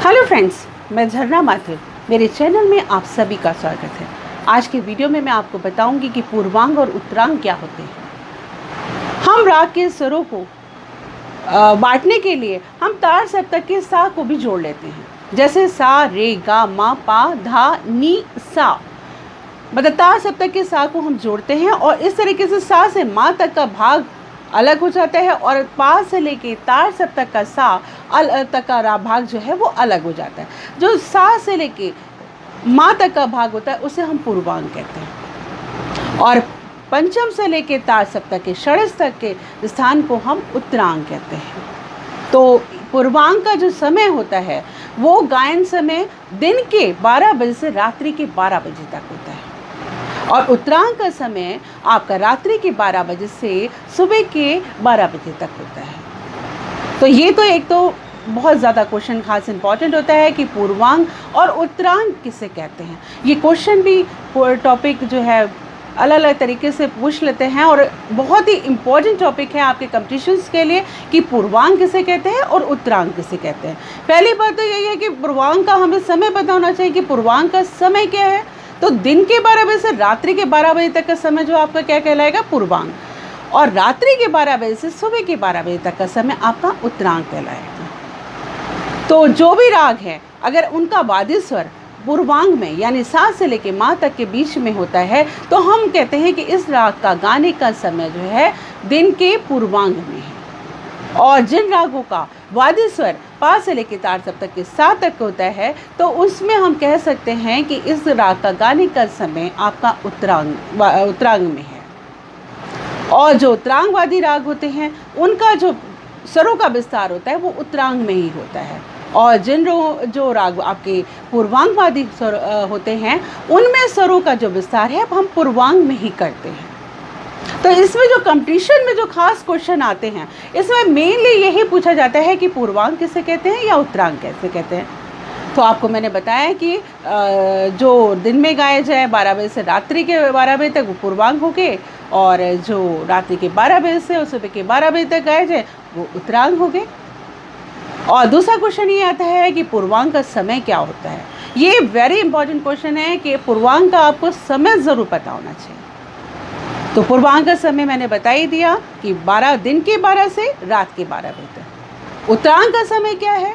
Hello friends, मैं झरना माथुर। मेरे चैनल में आप सभी का स्वागत है। आज के वीडियो में मैं आपको बताऊंगी कि पूर्वांग और उत्तरांग क्या होते हैं। हम राग के स्वरों को बांटने के लिए हम तार सप्तक के सा को भी जोड़ लेते हैं, जैसे सा, रे, गा, मा, पा, धा, नी, सा। मतलब तार सप्तक के सा को हम जोड़ते हैं और इस तरीके से सा से मा तक का भाग अलग हो जाता है और पा से लेके तार सप्तक का सा तक का भाग जो है वो अलग हो जाता है। जो सा से लेके मा तक का भाग होता है उसे हम पूर्वांग कहते हैं और पंचम से लेके तार सप्तक के षड्ज तक के स्थान को हम उत्तरांग कहते हैं। तो पूर्वांग का जो समय होता है वो गायन समय दिन के 12 बजे से रात्रि के 12 बजे तक होता है और उत्तरांग का समय आपका रात्रि के 12 बजे से सुबह के 12 बजे तक होता है। तो ये तो एक तो बहुत ज़्यादा क्वेश्चन खास इंपॉर्टेंट होता है कि पूर्वांग और उत्तरांग किसे कहते हैं। ये क्वेश्चन भी टॉपिक जो है अलग अलग तरीके से पूछ लेते हैं और बहुत ही इम्पॉर्टेंट टॉपिक है आपके कॉम्पिटिशन्स के लिए कि पूर्वांग किसे कहते हैं और उत्तरांग किसे कहते हैं। पहली बात तो यही है कि पूर्वांग का हमें समय पता होना चाहिए कि पूर्वांग का समय क्या है। तो दिन के 12 बजे से रात्रि के 12 बजे तक का समय जो आपका क्या कहलाएगा, पूर्वांग, और रात्रि के 12 बजे से सुबह के 12 बजे तक का समय आपका उत्तरांग कहलाएगा। तो जो भी राग है अगर उनका वादी स्वर पूर्वांग में यानी सा से लेके मा तक के बीच में होता है तो हम कहते हैं कि इस राग का गाने का समय जो है दिन के पूर्वांग में है। और जिन रागों का वादी स्वर पा से लेके तार सप्तक के सा तक होता है तो उसमें हम कह सकते हैं कि इस राग का गाने का समय आपका उत्तरांग में है। और जो उत्तरांगवादी राग होते हैं उनका जो स्वरों का विस्तार होता है वो उत्तरांग में ही होता है और जिन जो राग आपके पूर्वांगवादी स्वर होते हैं उनमें स्वरों का जो विस्तार है हम पूर्वांग में ही करते हैं। तो इसमें जो कंपटीशन में जो खास क्वेश्चन आते हैं इसमें मेनली यही पूछा जाता है कि पूर्वांग किसे कहते हैं या उत्तरांग कैसे कहते हैं। तो आपको मैंने बताया कि जो दिन में गाए जाए 12 बजे से रात्रि के 12 बजे तक वो पूर्वांग हो गए और जो रात्रि के 12 बजे से और सुबह के 12 बजे तक गाए जाए वो उत्तरांग हो गए। और दूसरा क्वेश्चन ये आता है कि पूर्वांग का समय क्या होता है। ये वेरी इंपॉर्टेंट क्वेश्चन है कि पूर्वांग का आपको समय ज़रूर पता होना चाहिए। तो पूर्वांग का समय मैंने बता ही दिया कि 12 दिन के 12 से रात के 12 बजे तक। उत्तरांग का समय क्या है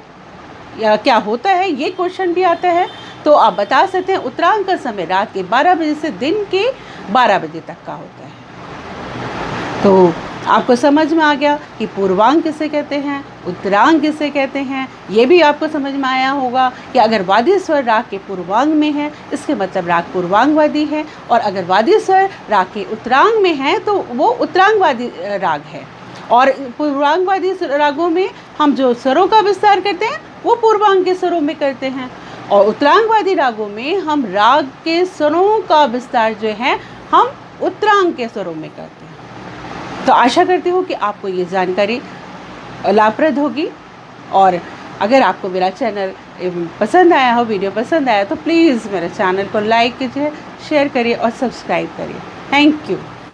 या क्या होता है ये क्वेश्चन भी आता है तो आप बता सकते हैं उत्तरांग का समय रात के 12 बजे से दिन के 12 बजे तक का होता है। तो आपको समझ में आ गया कि पूर्वांग किसे कहते हैं, उत्तरांग किसे कहते हैं। ये भी आपको समझ में आया होगा कि अगर वादी स्वर राग के पूर्वांग में है इसके मतलब राग पूर्वांगवादी है और अगर वादी स्वर राग के उत्तरांग में है तो वो उत्तरांगवादी राग है। और पूर्वांगवादी रागों में हम जो स्वरों का विस्तार करते हैं वो पूर्वांग के स्वरों में करते हैं और उत्तरांगवादी रागों में हम राग के स्वरों का विस्तार जो है हम उत्तरांग के स्वरों में करते हैं। तो आशा करती हूँ कि आपको ये जानकारी लाभप्रद होगी और अगर आपको मेरा चैनल पसंद आया हो, वीडियो पसंद आया तो प्लीज़ मेरे चैनल को लाइक कीजिए, शेयर करिए और सब्सक्राइब करिए। Thank you.